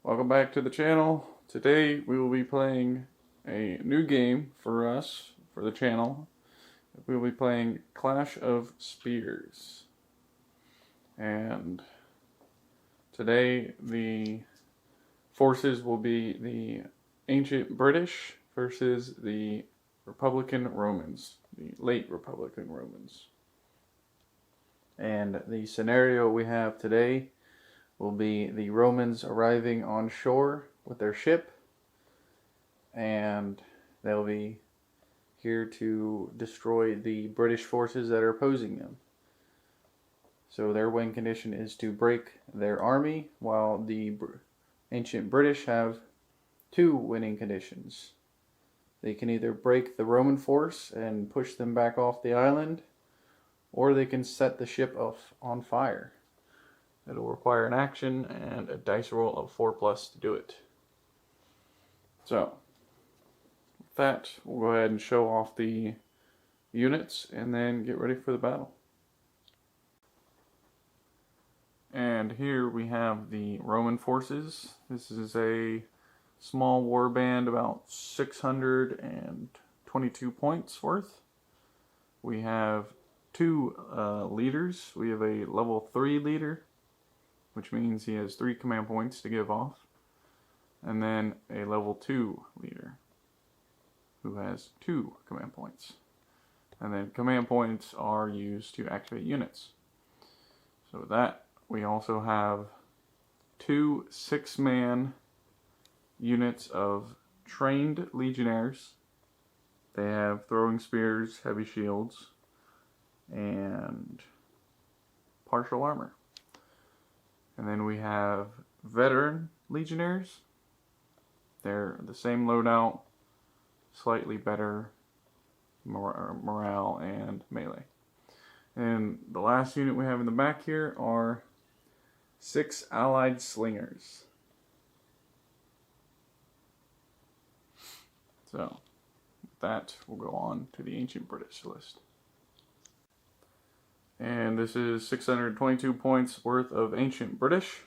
Welcome back to the channel. Today we will be playing a new game for us, for the channel. We will be playing Clash of Spears. And today the forces will be the ancient British versus the Republican Romans, the late Republican Romans. And the scenario we have today will be the Romans arriving on shore with their ship, and they'll be here to destroy the British forces that are opposing them. So their win condition is to break their army, while the ancient British have two winning conditions. They can either break the Roman force and push them back off the island, or they can set the ship on fire. It'll require an action and a dice roll of 4+ to do it. So, with that, we'll go ahead and show off the units and then get ready for the battle. And here we have the Roman forces. This is a small war band, about 622 points worth. We have two leaders. We have a level 3 leader, which means he has 3 command points to give off. And then a level 2 leader, who has 2 command points. And then command points are used to activate units. So with that, we also have 2 6-man units of trained legionnaires. They have throwing spears, heavy shields, and partial armor. And then we have veteran legionnaires. They're the same loadout, slightly better morale and melee. And the last unit we have in the back here are 6 allied slingers. So, with that, we'll go on to the ancient British list. And this is 622 points worth of ancient British.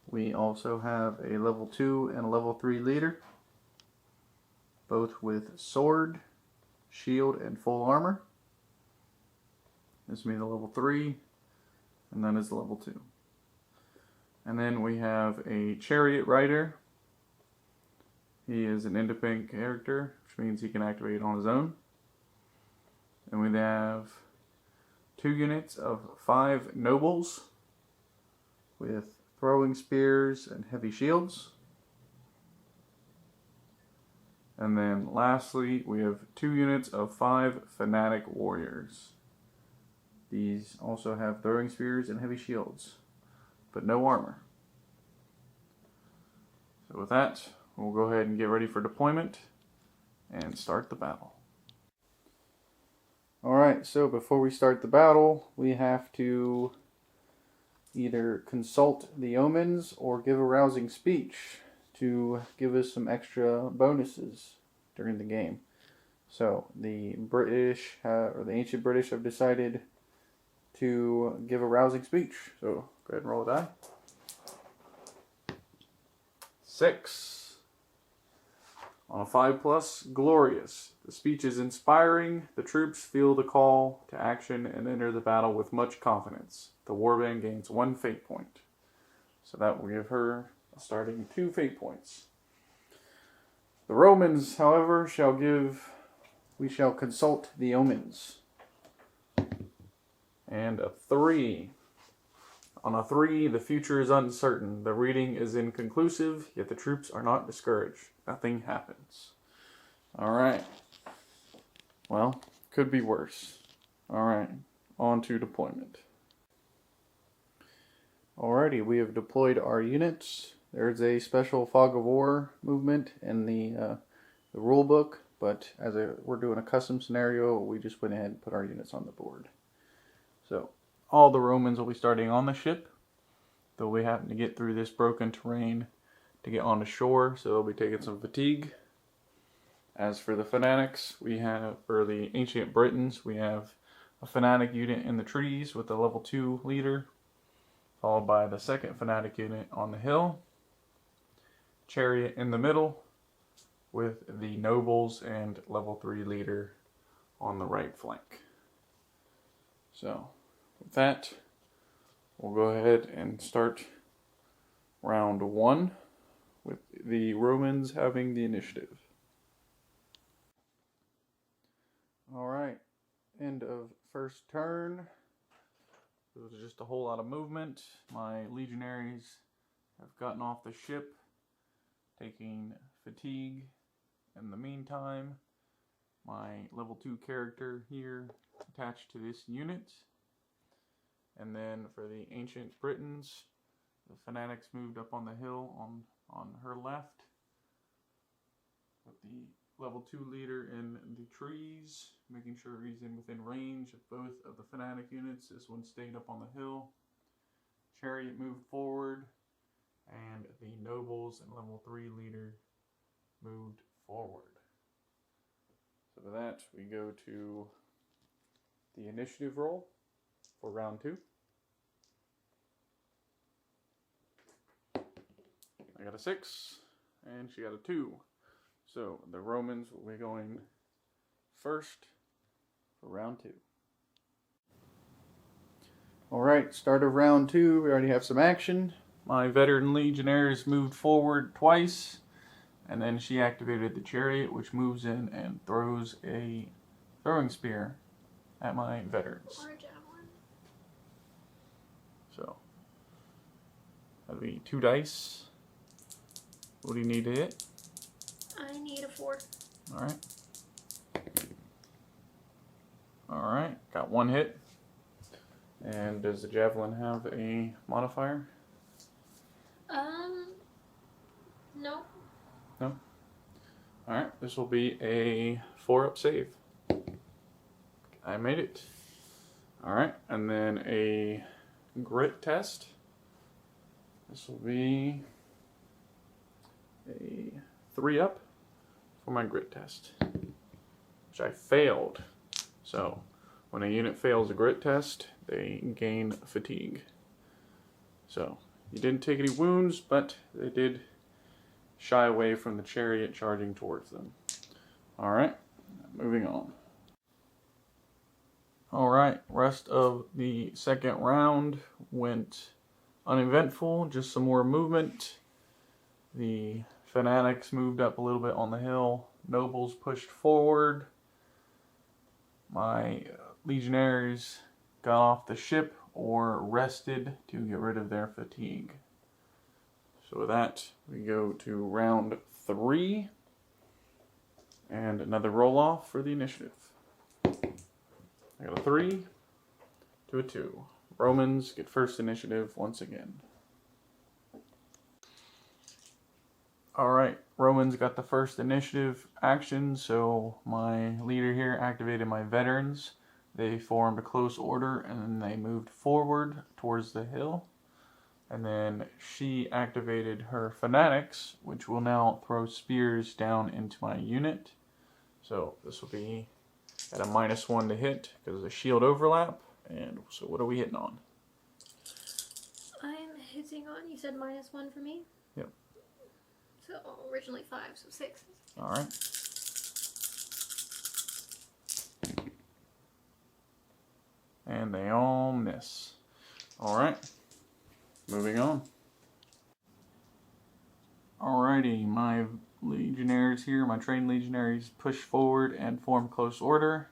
We also have a level 2 and a level 3 leader, both with sword, shield, and full armor. This will be the level 3, and then is the level 2. And then we have a chariot rider. He is an independent character, which means he can activate on his own. And we have 2 units of 5 nobles with throwing spears and heavy shields. And then lastly, we have 2 units of 5 fanatic warriors. These also have throwing spears and heavy shields, but no armor. So with that, we'll go ahead and get ready for deployment and start the battle. Alright, so before we start the battle, we have to either consult the omens or give a rousing speech to give us some extra bonuses during the game. So the British, or the ancient British, have decided to give a rousing speech. So go ahead and roll a die. 6. On a 5+, glorious. The speech is inspiring. The troops feel the call to action and enter the battle with much confidence. The warband gains 1 fate point. So that will give her a starting 2 fate points. The Romans, however, we shall consult the omens. And a 3. On a 3, the future is uncertain. The reading is inconclusive, yet the troops are not discouraged. Nothing happens. Alright. Well, could be worse. Alright, on to deployment. Alrighty, we have deployed our units. There's a special fog of war movement in the rule book, but as we're doing a custom scenario, we just went ahead and put our units on the board. So, all the Romans will be starting on the ship, though we happen to get through this broken terrain to get onto shore, so they'll be taking some fatigue. As for the fanatics, for the ancient Britons, we have a fanatic unit in the trees with a level 2 leader, followed by the second fanatic unit on the hill, chariot in the middle with the nobles and level 3 leader on the right flank. So with that, we'll go ahead and start round 1 with the Romans having the initiative. Alright, end of first turn. It was just a whole lot of movement. My legionaries have gotten off the ship, taking fatigue. In the meantime, my level 2 character here attached to this unit. And then for the ancient Britons, the fanatics moved up on the hill on her left, with the level 2 leader in the trees, making sure he's within range of both of the fanatic units. This one stayed up on the hill. Chariot moved forward, and the nobles and level 3 leader moved forward. So with that, we go to the initiative roll for round 2. I got a 6, and she got a 2. So the Romans will be going first for round 2. Alright, start of round 2. We already have some action. My veteran legionnaires moved forward twice, and then she activated the chariot, which moves in and throws a throwing spear at my veterans. Or a javelin. So that'll be 2 dice. What do you need to hit? I need a 4. Alright. Alright, got 1 hit. And does the javelin have a modifier? No. No? Alright, this will be a 4-up save. I made it. Alright, and then a grit test. This will be a 3-up for my grit test, which I failed. So when a unit fails a grit test, they gain fatigue. So you didn't take any wounds, but they did shy away from the chariot charging towards them. Alright, moving on. Alright, rest of the second round went uneventful, just some more movement. The fanatics moved up a little bit on the hill. Nobles pushed forward. My legionaries got off the ship or rested to get rid of their fatigue. So with that, we go to round 3 and another roll off for the initiative. I got a 3 to a 2. Romans get first initiative once again. Alright, Romans got the first initiative action, so my leader here activated my veterans. They formed a close order and then they moved forward towards the hill. And then she activated her fanatics, which will now throw spears down into my unit. So this will be at a -1 to hit because of the shield overlap. And so what are we hitting on? I'm hitting on, you said -1 for me? Yep. So originally 5, so 6. Alright. And they all miss. Alright. Moving on. Alrighty, my legionnaires here, my trained legionnaries push forward and form close order,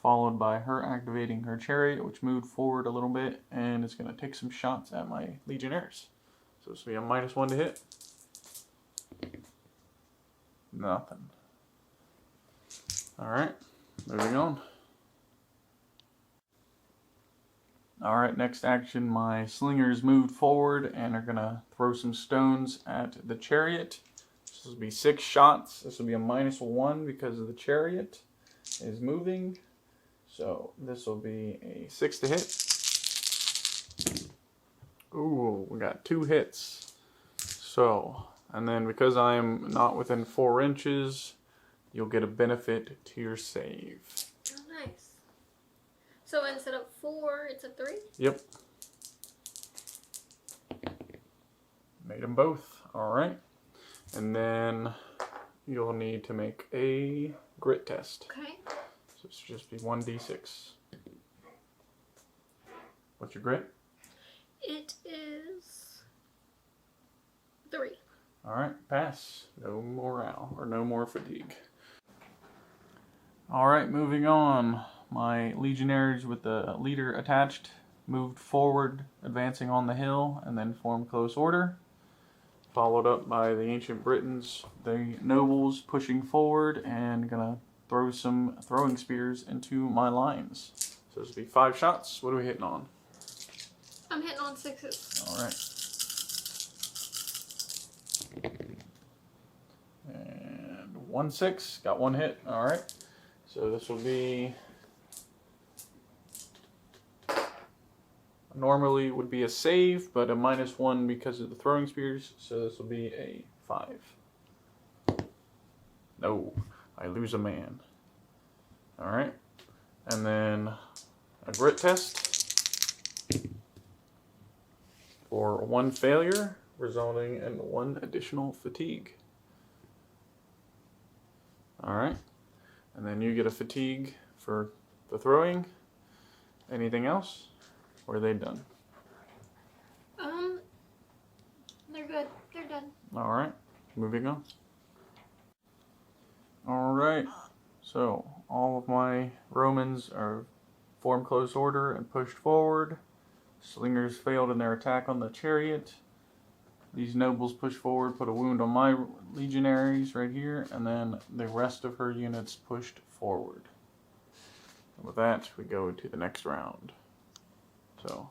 followed by her activating her chariot, which moved forward a little bit, and it's going to take some shots at my legionnaires. So this will be a -1 to hit. Nothing. Alright, moving on. Alright, next action, my slingers moved forward and are going to throw some stones at the chariot. This will be 6 shots. This will be a -1 because of the chariot is moving. So this will be a 6 to hit. Ooh, we got 2 hits. So, and then because I'm not within 4 inches, you'll get a benefit to your save. Oh, nice. So instead of 4, it's a 3? Yep. Made them both. Alright. And then you'll need to make a grit test. Okay. So it should just be 1d6. What's your grit? It is 3. Alright, pass. No morale, or no more fatigue. Alright, moving on. My legionnaires with the leader attached moved forward, advancing on the hill, and then formed close order. Followed up by the ancient Britons, the nobles pushing forward and gonna throw some throwing spears into my lines. So this will be 5 shots. What are we hitting on? I'm hitting on 6s. Alright. And 1-6, got 1 hit. Alright. So this will be, normally would be a save, but a -1 because of the throwing spears. So this will be a 5. No, I lose a man. Alright. And then a grit test for 1 failure, resulting in 1 additional fatigue. Alright. And then you get a fatigue for the throwing. Anything else? Or are they done? They're good. They're done. Alright. Moving on. Alright. So, all of my Romans are formed close order and pushed forward. Slingers failed in their attack on the chariot. These nobles push forward, put a wound on my legionaries right here, and then the rest of her units pushed forward. And with that, we go to the next round. So,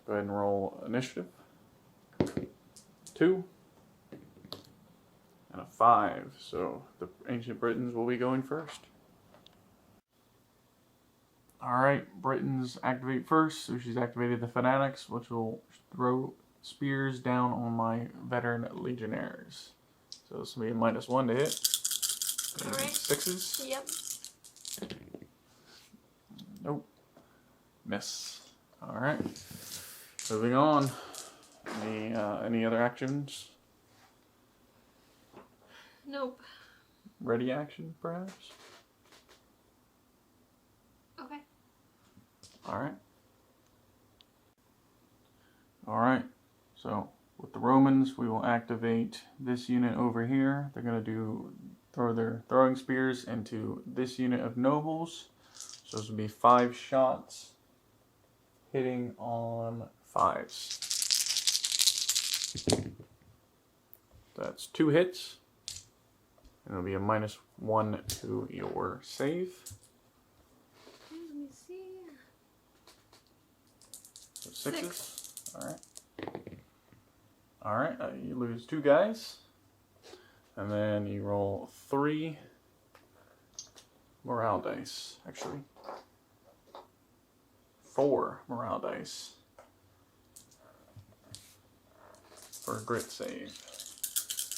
go ahead and roll initiative. 2. And a 5. So, the ancient Britons will be going first. Alright, Britons activate first, so she's activated the Fanatics, which will throw spears down on my veteran legionnaires. So this will be a -1 to hit. Alright. 6s. Yep. Nope. Miss. Alright. Moving on. Any other actions? Nope. Ready action, perhaps? Okay. Alright. Alright. So, with the Romans, we will activate this unit over here. They're going to throw their throwing spears into this unit of nobles. So this will be 5 shots, hitting on 5s. That's 2 hits. And it'll be a -1 to your save. Okay, let me see. So 6s. Alright. Alright, you lose 2 guys. And then you roll 3 morale dice. Actually, 4 morale dice for a grit save.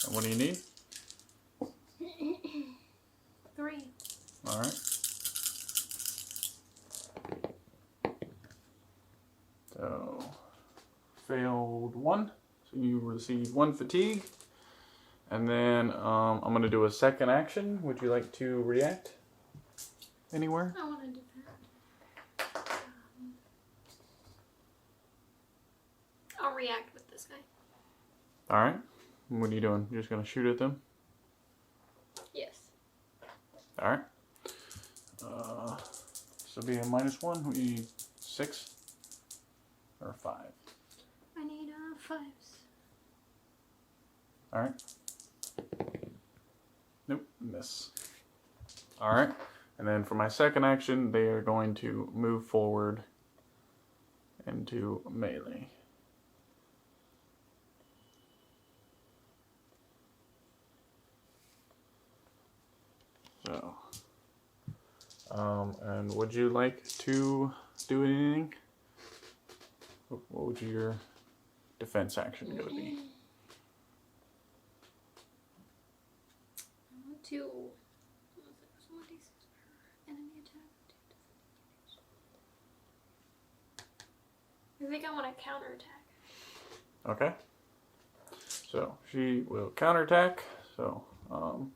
And what do you need? 3. Alright. So, failed 1. So you receive 1 fatigue. And then I'm going to do a second action. Would you like to react anywhere? I want to do that. I'll react with this guy. Alright. What are you doing? You're just going to shoot at them? Yes. Alright. So be a -1. We need 6 or 5. I need 5s. Alright. Nope, miss. Alright. And then for my second action, they are going to move forward into melee. So, and would you like to do anything? What would your defense action go to be? I want to. Enemy attack. I think I want to counterattack. Okay. So she will counterattack. So I'll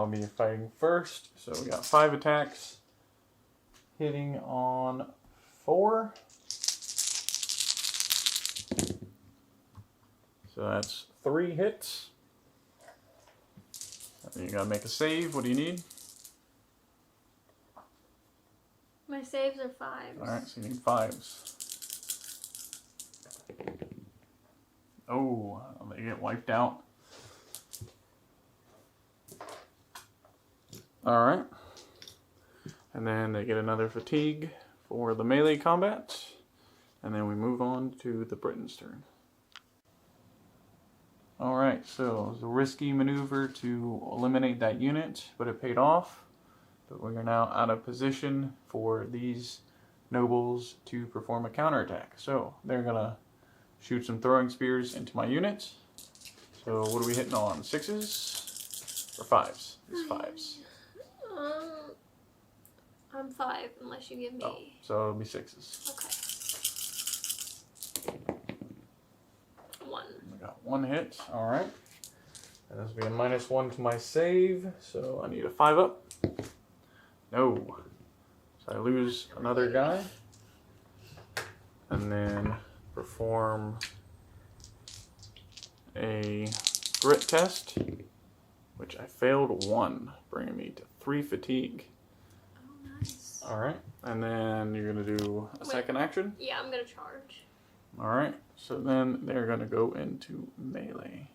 be fighting first. So we got 5 attacks. Hitting on 4. So that's 3 hits. You gotta make a save. What do you need? My saves are 5s. Alright, so you need 5s. Oh, they get wiped out. Alright. And then they get another fatigue for the melee combat. And then we move on to the Britons' turn. Alright, so it was a risky maneuver to eliminate that unit, but it paid off. But we are now out of position for these nobles to perform a counterattack. So they're going to shoot some throwing spears into my unit. So what are we hitting on? 6s or 5s? It's 5s. I'm 5 unless you give me. Oh, so it'll be 6s. Okay. 1. I got 1 hit. All right. And this will be a -1 to my save. So I need a 5 up. No. So I lose another guy. And then perform a grit test, which I failed 1, bringing me to 3 fatigue. Oh, nice. Alright, and then you're going to do a second action? Yeah, I'm going to charge. Alright, so then they're going to go into melee.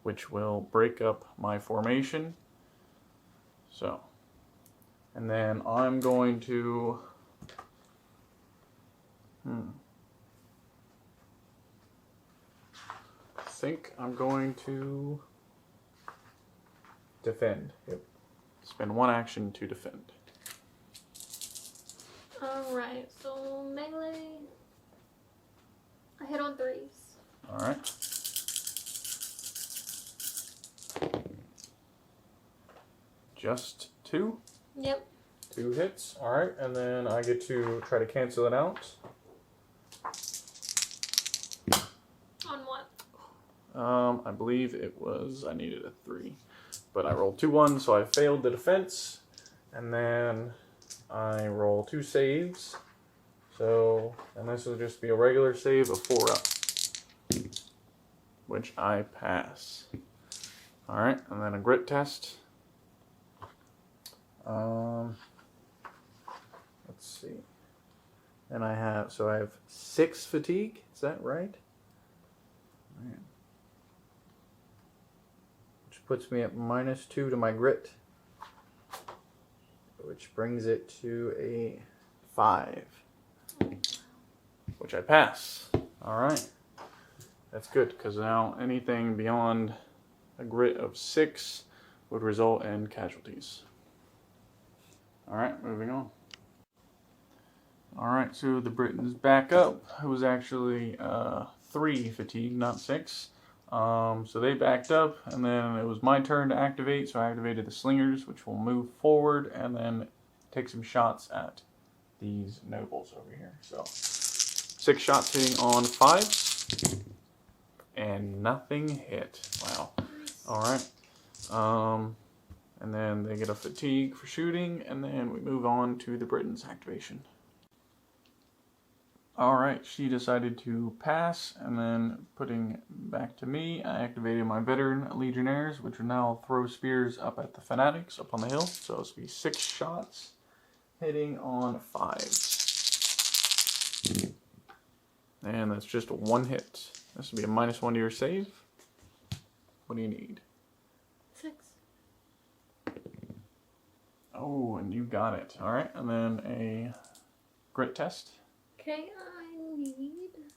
Which will break up my formation. So, and then I'm going to I think I'm going to defend. Yep. Spend 1 action to defend. Alright, so melee. I hit on 3s. Alright. Just 2? Yep. 2 hits. Alright, and then I get to try to cancel it out. On what? I believe it was, I needed a 3. But I rolled 2 1s, so I failed the defense. And then I roll 2 saves. So, and this will just be a regular save of 4 up. Which I pass. Alright, and then a grit test. Let's see. And I have 6 fatigue. Is that right? Man. Which puts me at -2 to my grit. Which brings it to a 5. Which I pass. Alright. That's good, because now anything beyond a grit of 6 would result in casualties. Alright, moving on. Alright, so the Britons back up. It was actually 3 fatigue, not 6. So they backed up, and then it was my turn to activate, so I activated the slingers, which will move forward and then take some shots at these nobles over here. So 6 shots hitting on 5s, and nothing hit. Wow. Alright. And then they get a fatigue for shooting, and then we move on to the Britons' activation. Alright, she decided to pass, and then putting back to me, I activated my veteran legionnaires, which will now throw spears up at the fanatics up on the hill. So it's be 6 shots hitting on 5s. And that's just 1 hit. This will be a -1 to your save. What do you need? 6. Oh, and you got it. Alright, and then a grit test. Okay, I need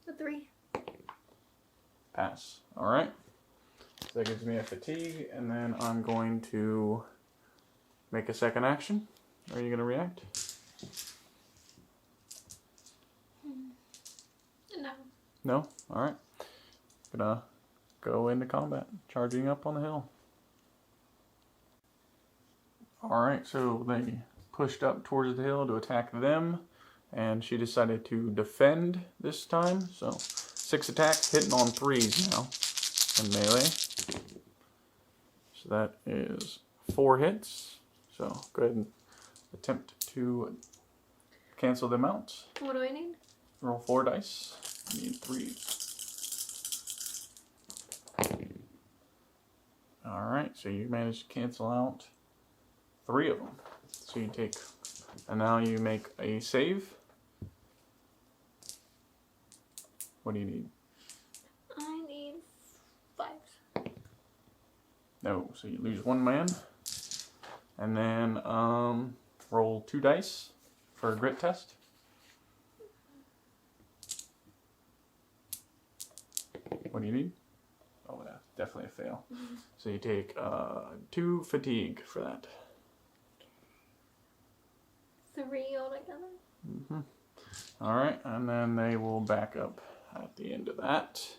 a 3. Pass. Alright. So that gives me a fatigue, and then I'm going to make a second action. Are you going to react? No. No? Alright. Gonna go into combat, charging up on the hill. Alright, so they pushed up towards the hill to attack them. and she decided to defend this time. So 6 attacks, hitting on 3s now in melee. So that is 4 hits. So go ahead and attempt to cancel them out. What do I need? Roll 4 dice. I need 3. Alright, so you managed to cancel out 3 of them. So you take, and now you make a save. What do you need? I need 5. No, so you lose 1 man. And then roll 2 dice for a grit test. What do you need? Oh, yeah, definitely a fail. So you take 2 fatigue for that. 3 altogether. Mm-hmm. Alright, and then they will back up at the end of that.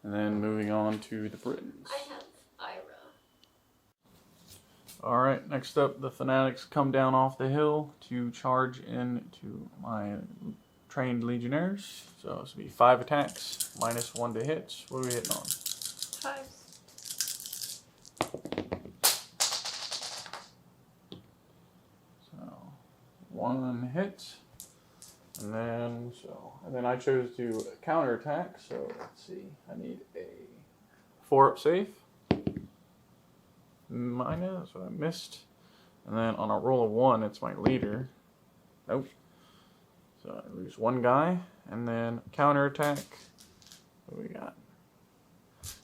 And then moving on to the Britons. I have Ira. Alright, next up, the Fanatics come down off the hill to charge into my trained Legionnaires. So this will be 5 attacks, minus 1 to hits. What are we hitting on? 5s. So 1 hit. And then I chose to counterattack, so let's see. I need a 4-up save. Minus, so I missed. And then on a roll of 1, it's my leader. Nope. So I lose 1 guy. And then counterattack. What do we got?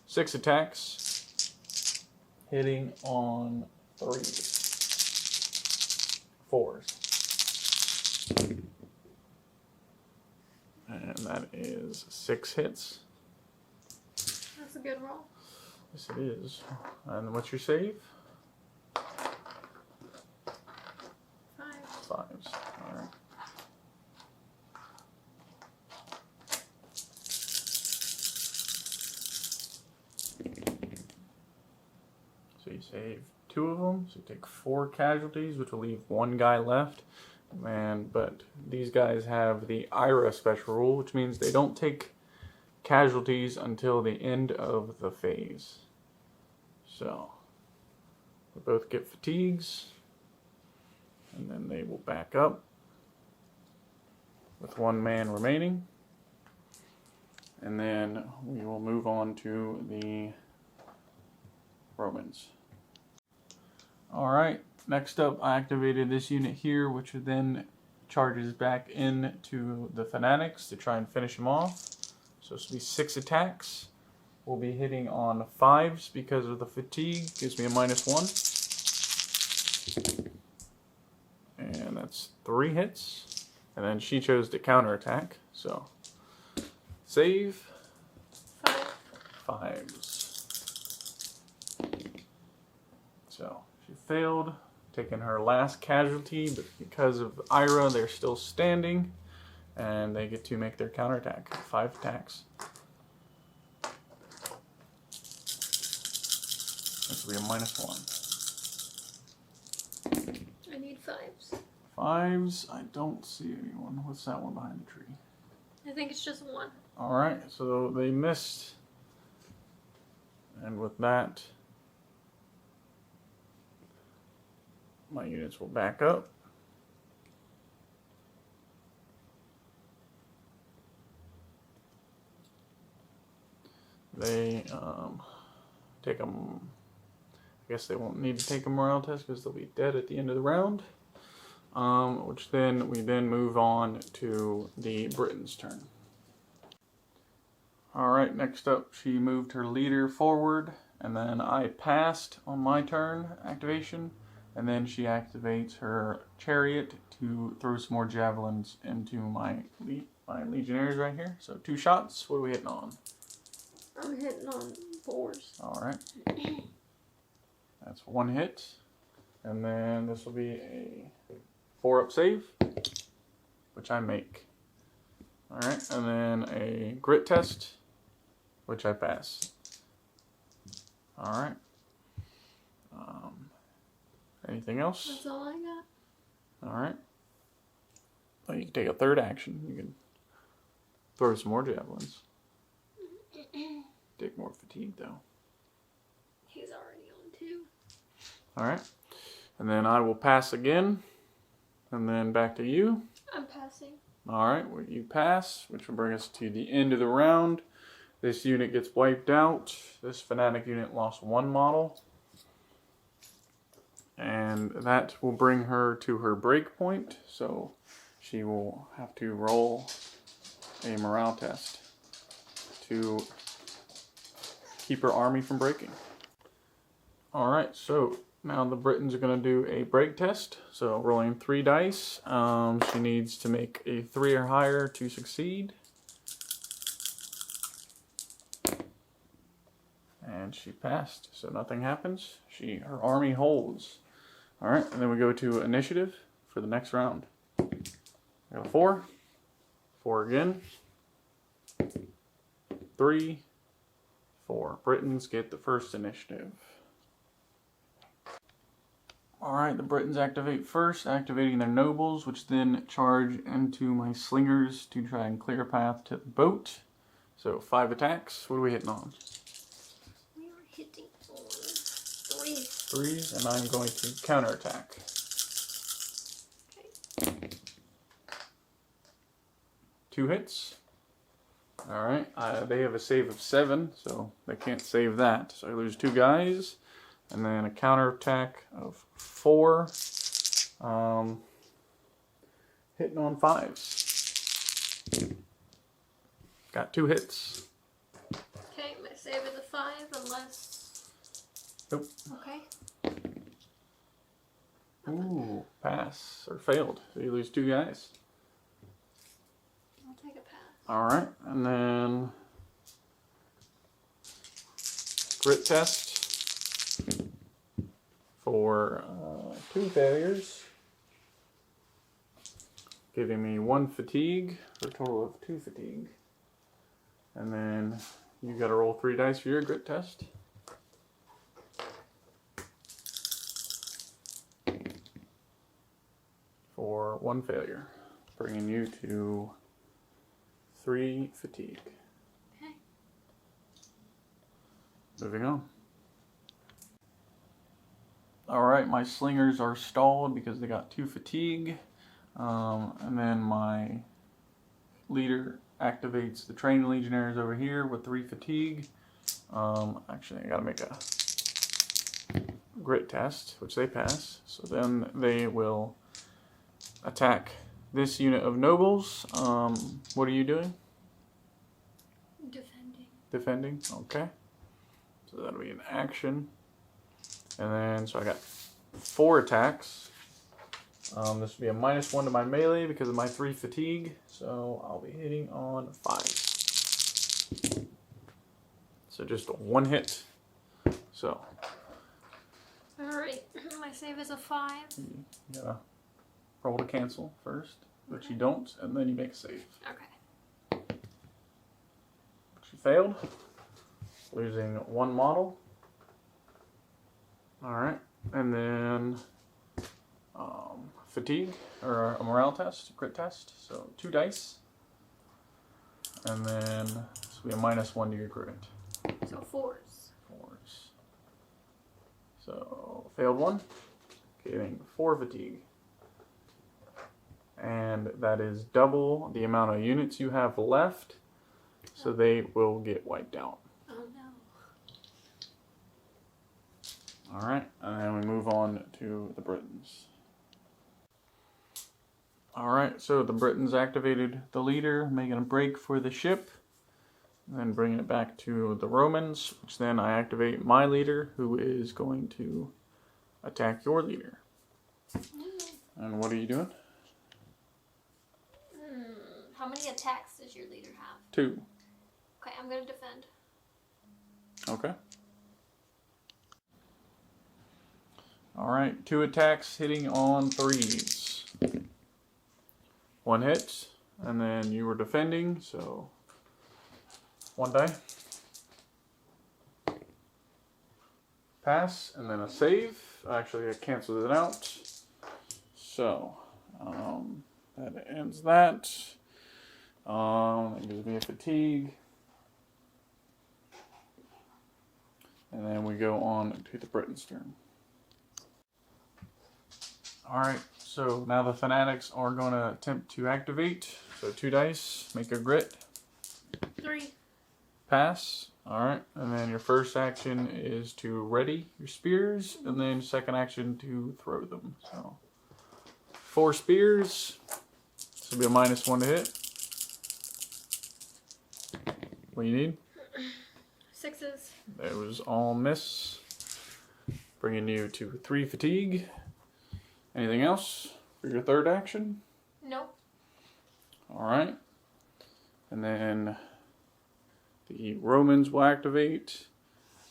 6 attacks. Hitting on 4s. And that is 6 hits. That's a good roll. Yes, it is. And what's your save? 5. 5s. Alright. So you save 2 of them. So you take 4 casualties, which will leave 1 guy left. But these guys have the Ira special rule, which means they don't take casualties until the end of the phase. So they both get fatigues, and then they will back up with 1 man remaining. And then we will move on to the Romans. Alright, next up I activated this unit here, which then charges back into the Fanatics to try and finish them off. So this will be 6 attacks. We'll be hitting on 5s because of the fatigue. Gives me a minus 1. And that's 3 hits. And then she chose to counterattack. So save. 5. 5s. So she failed, taking her last casualty, but because of Ira, they're still standing, and they get to make their counterattack. 5 attacks. This will be a minus 1. I need 5s. 5s, I don't see anyone. What's that one behind the tree? I think it's just 1. Alright, so they missed. And with that, my units will back up. They take them. I guess they won't need to take a morale test because they'll be dead at the end of the round. Which then we move on to the Britons' turn. Alright, next up she moved her leader forward, and then I passed on my turn activation, and then she activates her chariot to throw some more javelins into my legionnaires right here. So 2 shots. What are we hitting on? I'm hitting on 4s. Alright. That's 1 hit. And then this will be a 4-up save, which I make. Alright, and then a grit test, which I pass. Alright. Anything else? That's all I got. Alright. Oh, you can take a third action. You can throw some more javelins. Take more fatigue, though. He's already on 2. Alright. And then I will pass again. And then back to you. I'm passing. Alright, well, you pass, which will bring us to the end of the round. This unit gets wiped out. This fanatic unit lost 1 model. And that will bring her to her break point. So she will have to roll a morale test to keep her army from breaking. Alright, so now the Britons are going to do a break test. So rolling 3 dice. She needs to make a 3 or higher to succeed. And she passed, so nothing happens. Her army holds. Alright, and then we go to initiative for the next round. We got 4. 4 again. 3. 4. Britons get the first initiative. Alright, the Britons activate first, activating their nobles, which then charge into my slingers to try and clear a path to the boat. So 5 attacks. What are we hitting on? We are hitting on 3s. 3s, and I'm going to counterattack. Okay. 2 hits. Alright, they have a save of 7, so they can't save that. So I lose 2 guys, and then a counterattack of 4. Hitting on 5s. Got 2 hits. Okay, my save is a 5 unless... Nope. Okay. Ooh, pass, or failed. So you lose 2 guys. I'll take a pass. Alright, and then grit test for 2 failures, giving me 1 fatigue for a total of 2 fatigue. And then you gotta roll 3 dice for your grit test. For 1 failure, bringing you to 3 fatigue. Okay. Moving on. Alright, my slingers are stalled because they got 2 fatigue. And then my leader activates the trained legionnaires over here with 3 fatigue. Actually, I gotta make a grit test, which they pass. So then they will attack this unit of nobles. What are you doing? Defending. Defending, okay. So that'll be an action. And then, so I got 4 attacks. This will be a -1 to my melee because of my 3 fatigue. So I'll be hitting on 5. So just 1 hit. So. Alright, my save is a 5. You gotta roll to cancel first, but you don't, and then you make a save. Okay. She failed, losing 1 model. Alright, and then fatigue, or a morale test, grit test, so 2 dice. And then this will be a -1 to your grit. So 4s. 4s. So, failed 1, getting 4 fatigue. And that is double the amount of units you have left, so they will get wiped out. Oh no. Alright, and then we move on to the Britons. Alright, so the Britons activated the leader, making a break for the ship, and then bringing it back to the Romans, which then I activate my leader, who is going to attack your leader. And what are you doing? How many attacks does your leader have? 2. Okay, I'm gonna defend. Okay. Alright, 2 attacks hitting on 3s. 1 hit, and then you were defending, so 1 die. Pass, and then a save. Actually, it cancels it out. So, that ends that. It gives me a fatigue. And then we go on to the Britons' turn. Alright, so now the Fanatics are going to attempt to activate. So 2 dice, make a grit. 3. Pass. Alright, and then your first action is to ready your spears, and then second action to throw them. So 4 spears. This will be a -1 to hit. What do you need? 6s. Those all miss. Bringing you to 3 fatigue. Anything else for your third action? Nope. Alright. And then the Romans will activate.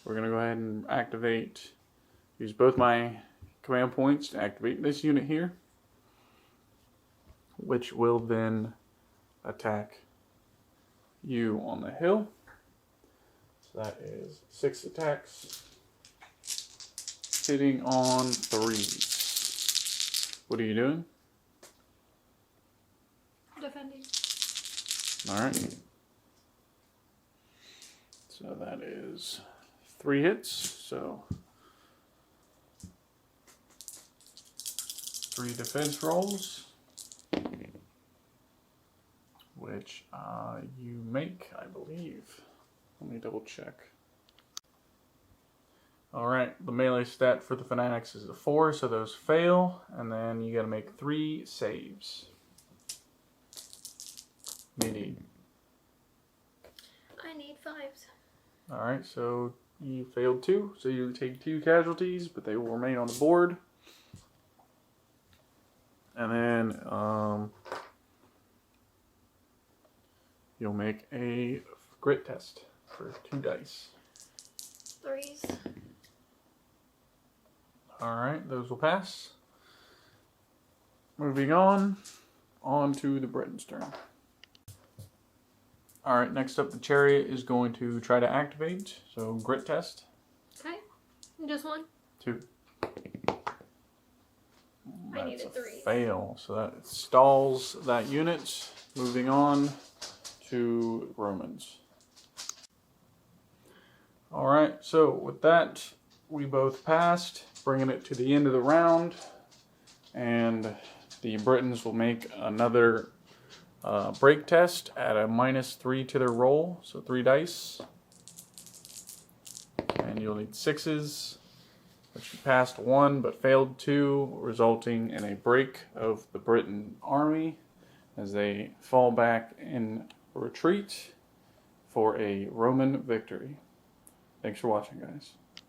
We're going to go ahead and activate. Use both my command points to activate this unit here, which will then attack you on the hill. So that is 6 attacks, hitting on 3s. What are you doing? Defending. Alright. So that is 3 hits. So 3 defense rolls, which you make, I believe. Let me double check. Alright, the melee stat for the Fanatics is a 4, so those fail, and then you gotta make 3 saves. You need. I need 5s. Alright, so you failed 2, so you take 2 casualties, but they will remain on the board. And then you'll make a grit test for 2 dice. 3s. Alright, those will pass. Moving on to the Britons' turn. Alright, next up the Chariot is going to try to activate. So grit test. Okay. Just 1. 2. I need That's a 3. fail. So that stalls that unit. Moving on to Romans. Alright, so with that, we both passed, bringing it to the end of the round. And the Britons will make another break test at a -3 to their roll. So 3 dice. And you'll need 6s, which you passed 1 but failed 2, resulting in a break of the Briton army as they fall back in retreat for a Roman victory. Thanks for watching, guys.